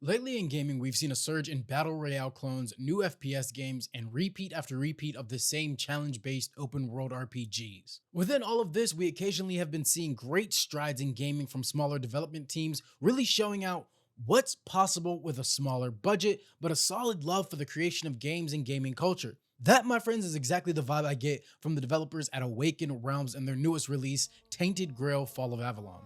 Lately in gaming, we've seen a surge in battle royale clones, new FPS games, and repeat after repeat of the same challenge-based open-world RPGs. Within all of this, we occasionally have been seeing great strides in gaming from smaller development teams, really showing out what's possible with a smaller budget, but a solid love for the creation of games and gaming culture. That, my friends, is exactly the vibe I get from the developers at Awakened Realms and their newest release, Tainted Grail: Fall of Avalon.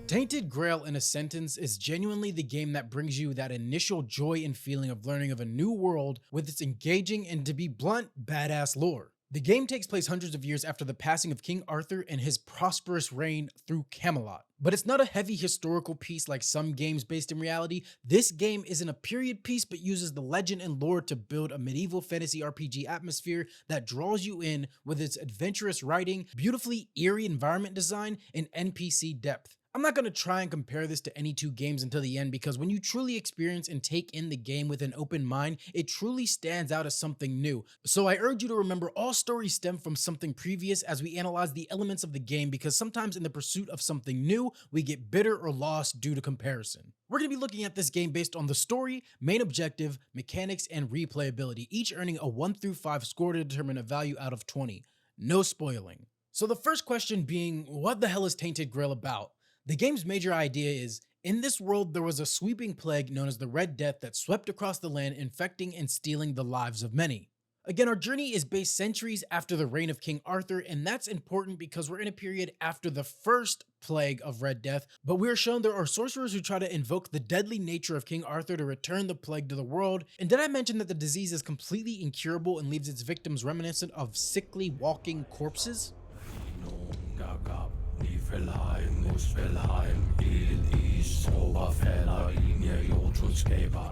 Tainted Grail, in a sentence, is genuinely the game that brings you that initial joy and feeling of learning of a new world with its engaging and, to be blunt, badass lore. The game takes place hundreds of years after the passing of King Arthur and his prosperous reign through Camelot. But it's not a heavy historical piece like some games based in reality. This game isn't a period piece, but uses the legend and lore to build a medieval fantasy RPG atmosphere that draws you in with its adventurous writing, beautifully eerie environment design, and NPC depth. I'm not going to try and compare this to any two games until the end, because when you truly experience and take in the game with an open mind, it truly stands out as something new. So I urge you to remember all stories stem from something previous as we analyze the elements of the game, because sometimes in the pursuit of something new, we get bitter or lost due to comparison. We're going to be looking at this game based on the story, main objective, mechanics, and replayability, each earning a 1 through 5 score to determine a value out of 20. No spoiling. So the first question being, what the hell is Tainted Grail about? The game's major idea is, in this world there was a sweeping plague known as the Red Death that swept across the land, infecting and stealing the lives of many. Again, our journey is based centuries after the reign of King Arthur, and that's important because we're in a period after the first plague of Red Death, but we are shown there are sorcerers who try to invoke the deadly nature of King Arthur to return the plague to the world. And did I mention that the disease is completely incurable and leaves its victims reminiscent of sickly walking corpses? The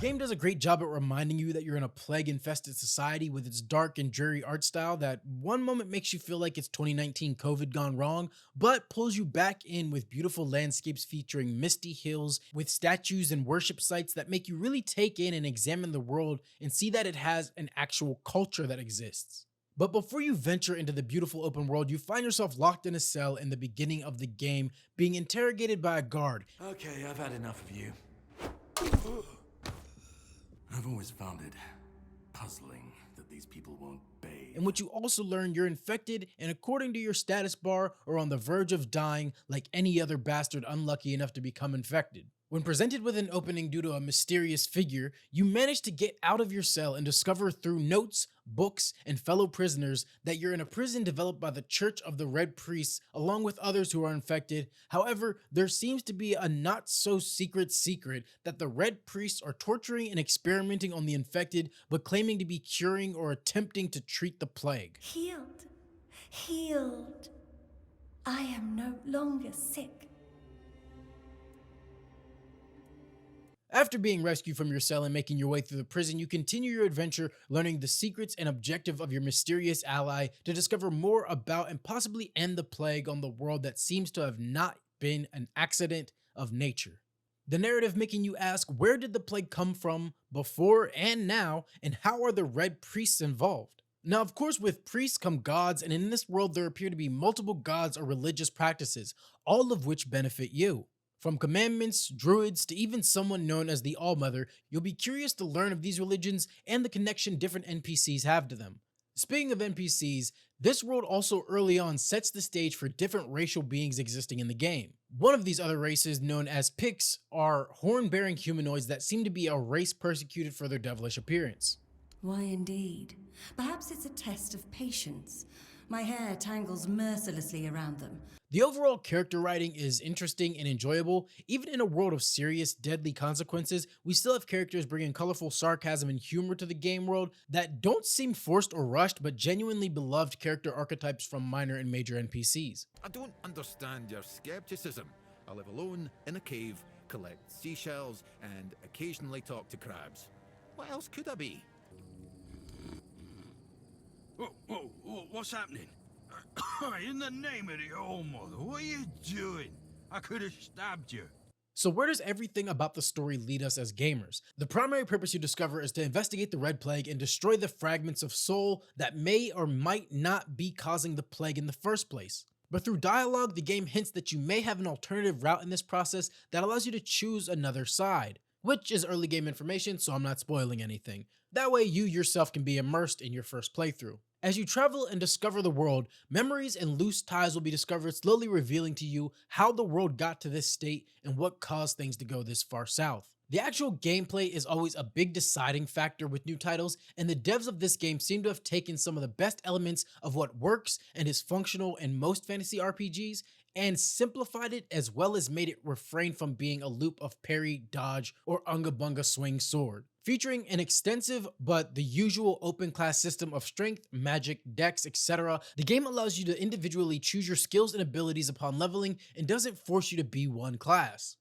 game does a great job at reminding you that you're in a plague-infested society with its dark and dreary art style that one moment makes you feel like it's 2019 COVID gone wrong, but pulls you back in with beautiful landscapes featuring misty hills with statues and worship sites that make you really take in and examine the world and see that it has an actual culture that exists. But before you venture into the beautiful open world, you find yourself locked in a cell in the beginning of the game, being interrogated by a guard. Okay, I've had enough of you. I've always found it puzzling that these people won't bathe. In which you also learn you're infected, and according to your status bar, are on the verge of dying like any other bastard unlucky enough to become infected. When presented with an opening due to a mysterious figure, you manage to get out of your cell and discover through notes, books, and fellow prisoners that you're in a prison developed by the Church of the Red Priests along with others who are infected. However, there seems to be a not so secret that the Red Priests are torturing and experimenting on the infected, but claiming to be curing or attempting to treat the plague. Healed. Healed. I am no longer sick. After being rescued from your cell and making your way through the prison, you continue your adventure, learning the secrets and objective of your mysterious ally to discover more about and possibly end the plague on the world that seems to have not been an accident of nature. The narrative making you ask, where did the plague come from before and now, and how are the Red Priests involved? Now, of course, with priests come gods, and in this world there appear to be multiple gods or religious practices, all of which benefit you. From commandments, druids, to even someone known as the All-Mother, you'll be curious to learn of these religions and the connection different NPCs have to them. Speaking of NPCs, this world also early on sets the stage for different racial beings existing in the game. One of these other races, known as Picts, are horn-bearing humanoids that seem to be a race persecuted for their devilish appearance. Why indeed? Perhaps it's a test of patience. My hair tangles mercilessly around them. The overall character writing is interesting and enjoyable. Even in a world of serious, deadly consequences, we still have characters bringing colorful sarcasm and humor to the game world that don't seem forced or rushed, but genuinely beloved character archetypes from minor and major NPCs. I don't understand your skepticism. I live alone in a cave, collect seashells, and occasionally talk to crabs. What else could I be? Whoa, what's happening? In the name of the All-Mother, what are you doing? I could have stabbed you. So where does everything about the story lead us as gamers? The primary purpose you discover is to investigate the Red Plague and destroy the fragments of soul that may or might not be causing the plague in the first place. But through dialogue, the game hints that you may have an alternative route in this process that allows you to choose another side, which is early game information, so I'm not spoiling anything. That way you yourself can be immersed in your first playthrough. As you travel and discover the world, memories and loose ties will be discovered, slowly revealing to you how the world got to this state and what caused things to go this far south. The actual gameplay is always a big deciding factor with new titles, and the devs of this game seem to have taken some of the best elements of what works and is functional in most fantasy RPGs and simplified it, as well as made it refrain from being a loop of parry, dodge, or unga bunga swing sword. Featuring an extensive but the usual open class system of strength, magic, dex, etc., the game allows you to individually choose your skills and abilities upon leveling and doesn't force you to be one class.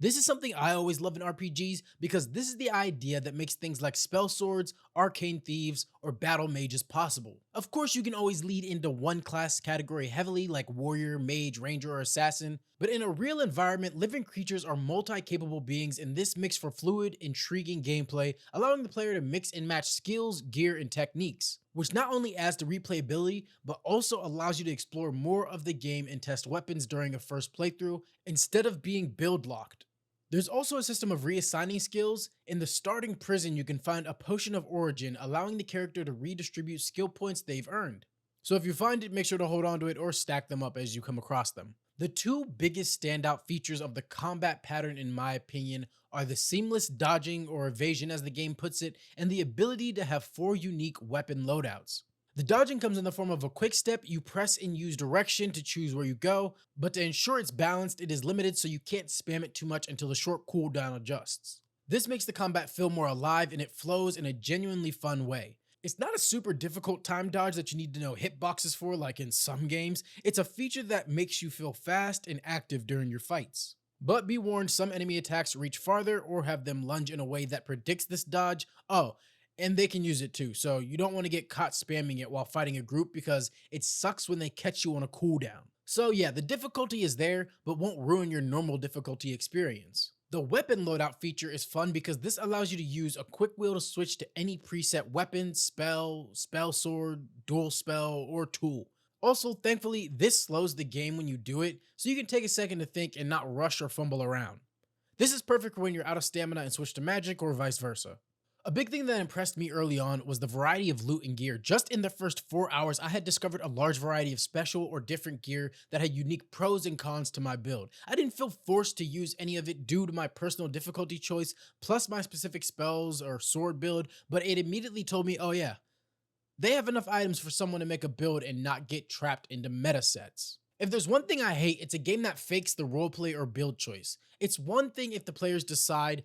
This is something I always love in RPGs because this is the idea that makes things like spell swords, arcane thieves, or battle mages possible. Of course, you can always lead into one class category heavily like warrior, mage, ranger, or assassin, but in a real environment, living creatures are multi-capable beings, and this makes for fluid, intriguing gameplay, allowing the player to mix and match skills, gear, and techniques, which not only adds to replayability, but also allows you to explore more of the game and test weapons during a first playthrough instead of being build locked. There's also a system of reassigning skills. In the starting prison, you can find a potion of origin, allowing the character to redistribute skill points they've earned. So if you find it, make sure to hold on to it or stack them up as you come across them. The two biggest standout features of the combat pattern, in my opinion, are the seamless dodging or evasion as the game puts it, and the ability to have 4 unique weapon loadouts. The dodging comes in the form of a quick step. You press and use direction to choose where you go, but to ensure it's balanced, it is limited so you can't spam it too much until the short cooldown adjusts. This makes the combat feel more alive and it flows in a genuinely fun way. It's not a super difficult time dodge that you need to know hitboxes for like in some games. It's a feature that makes you feel fast and active during your fights. But be warned, some enemy attacks reach farther or have them lunge in a way that predicts this dodge. Oh, and they can use it too, so you don't want to get caught spamming it while fighting a group because it sucks when they catch you on a cooldown. So yeah, the difficulty is there, but won't ruin your normal difficulty experience. The weapon loadout feature is fun because this allows you to use a quick wheel to switch to any preset weapon, spell, spell sword, dual spell, or tool. Also, thankfully, this slows the game when you do it, so you can take a second to think and not rush or fumble around. This is perfect for when you're out of stamina and switch to magic or vice versa. A big thing that impressed me early on was the variety of loot and gear. Just in the first 4 hours, I had discovered a large variety of special or different gear that had unique pros and cons to my build. I didn't feel forced to use any of it due to my personal difficulty choice, plus my specific spells or sword build, but it immediately told me, oh yeah, they have enough items for someone to make a build and not get trapped into meta sets. If there's one thing I hate, it's a game that fakes the roleplay or build choice. It's one thing if the players decide,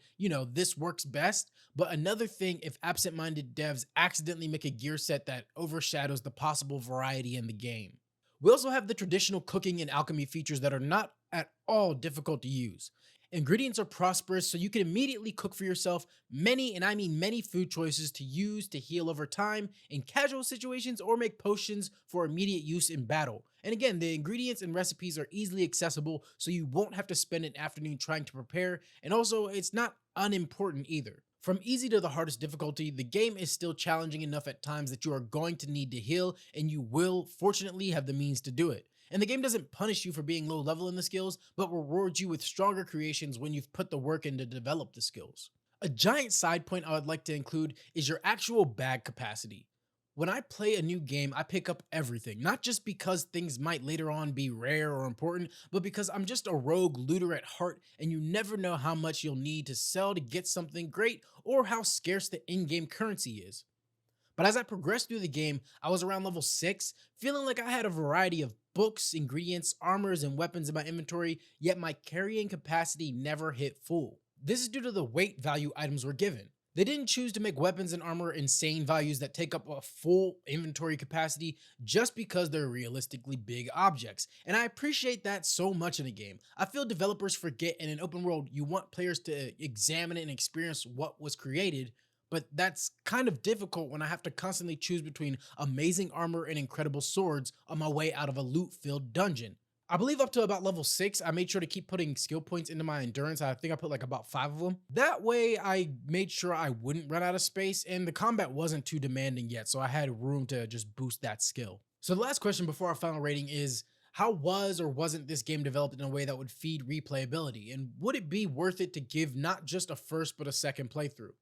this works best, but another thing if absent-minded devs accidentally make a gear set that overshadows the possible variety in the game. We also have the traditional cooking and alchemy features that are not at all difficult to use. Ingredients are prosperous, so you can immediately cook for yourself many, and I mean many, food choices to use to heal over time in casual situations or make potions for immediate use in battle. And again, the ingredients and recipes are easily accessible, so you won't have to spend an afternoon trying to prepare, and also it's not unimportant either. From easy to the hardest difficulty, the game is still challenging enough at times that you are going to need to heal, and you will, fortunately, have the means to do it. And the game doesn't punish you for being low level in the skills, but rewards you with stronger creations when you've put the work in to develop the skills. A giant side point I would like to include is your actual bag capacity. When I play a new game, I pick up everything, not just because things might later on be rare or important, but because I'm just a rogue looter at heart, and you never know how much you'll need to sell to get something great or how scarce the in-game currency is. But as I progressed through the game, I was around level 6, feeling like I had a variety of books, ingredients, armors, and weapons in my inventory, yet my carrying capacity never hit full. This is due to the weight value items were given. They didn't choose to make weapons and armor insane values that take up a full inventory capacity just because they're realistically big objects, and I appreciate that so much in a game. I feel developers forget in an open world you want players to examine and experience what was created, but that's kind of difficult when I have to constantly choose between amazing armor and incredible swords on my way out of a loot-filled dungeon. I believe up to about level 6, I made sure to keep putting skill points into my endurance. I think I put like about 5 of them. That way I made sure I wouldn't run out of space, and the combat wasn't too demanding yet, so I had room to just boost that skill. So the last question before our final rating is, how was or wasn't this game developed in a way that would feed replayability? And would it be worth it to give not just a first but a second playthrough?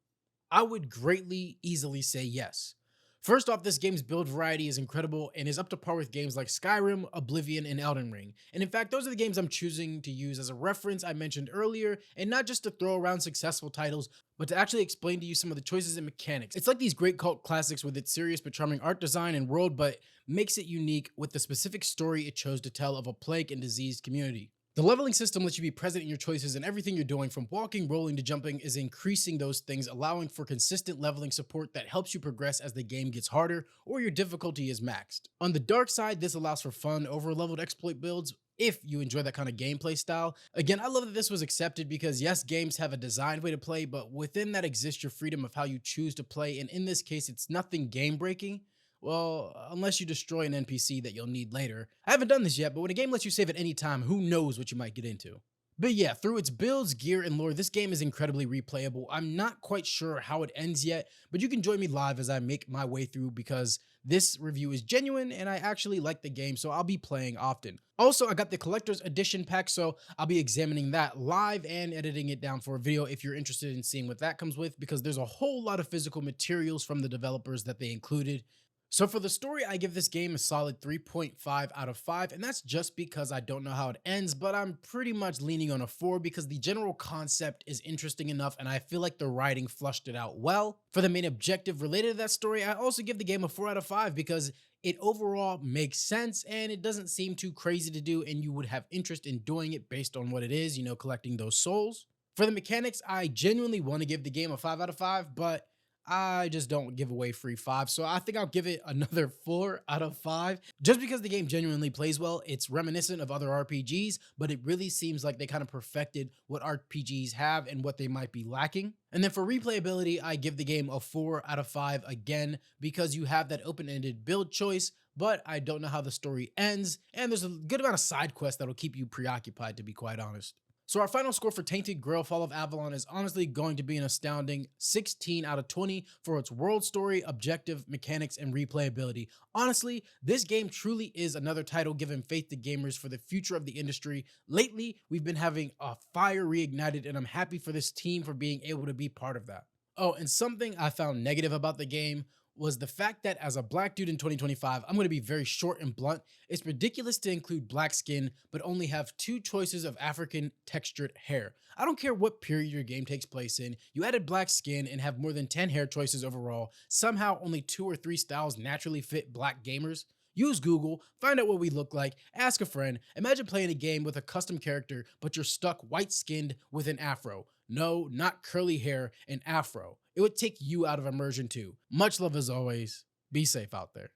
I would greatly, easily say yes. First off, this game's build variety is incredible and is up to par with games like Skyrim, Oblivion, and Elden Ring. And in fact, those are the games I'm choosing to use as a reference I mentioned earlier, and not just to throw around successful titles, but to actually explain to you some of the choices and mechanics. It's like these great cult classics with its serious but charming art design and world, but makes it unique with the specific story it chose to tell of a plague and diseased community. The leveling system lets you be present in your choices, and everything you're doing from walking, rolling to jumping is increasing those things, allowing for consistent leveling support that helps you progress as the game gets harder or your difficulty is maxed. On the dark side, this allows for fun, over-leveled exploit builds if you enjoy that kind of gameplay style. Again, I love that this was accepted because yes, games have a designed way to play, but within that exists your freedom of how you choose to play, and in this case, it's nothing game-breaking. Well, unless you destroy an NPC that you'll need later. I haven't done this yet, but when a game lets you save at any time, who knows what you might get into. But yeah, through its builds, gear, and lore, this game is incredibly replayable. I'm not quite sure how it ends yet, but you can join me live as I make my way through because this review is genuine and I actually like the game, so I'll be playing often. Also, I got the collector's edition pack, so I'll be examining that live and editing it down for a video if you're interested in seeing what that comes with, because there's a whole lot of physical materials from the developers that they included. So for the story, I give this game a solid 3.5 out of 5, and that's just because I don't know how it ends, but I'm pretty much leaning on a 4 because the general concept is interesting enough and I feel like the writing flushed it out well. For the main objective related to that story, I also give the game a 4 out of 5 because it overall makes sense and it doesn't seem too crazy to do, and you would have interest in doing it based on what it is, you know, collecting those souls. For the mechanics, I genuinely want to give the game a 5 out of 5, but I just don't give away free 5, so I think I'll give it another 4 out of 5, just because the game genuinely plays well. It's reminiscent of other RPGs, but it really seems like they kind of perfected what RPGs have and what they might be lacking. And then for replayability, I give the game a 4 out of 5 again, because you have that open-ended build choice, but I don't know how the story ends, and there's a good amount of side quests that'll keep you preoccupied, to be quite honest. So our final score for Tainted, Grail, Fall of Avalon is honestly going to be an astounding 16 out of 20 for its world story, objective, mechanics, and replayability. Honestly, this game truly is another title giving faith to gamers for the future of the industry. Lately, we've been having a fire reignited, and I'm happy for this team for being able to be part of that. Oh, and something I found negative about the game was the fact that as a black dude in 2025, I'm going to be very short and blunt. It's ridiculous to include black skin, but only have 2 choices of African textured hair. I don't care what period your game takes place in, you added black skin and have more than 10 hair choices overall. Somehow only 2 or 3 styles naturally fit black gamers. Use Google, find out what we look like, ask a friend. Imagine playing a game with a custom character, but you're stuck white-skinned with an afro. No, not curly hair, an afro. It would take you out of immersion too. Much love as always. Be safe out there.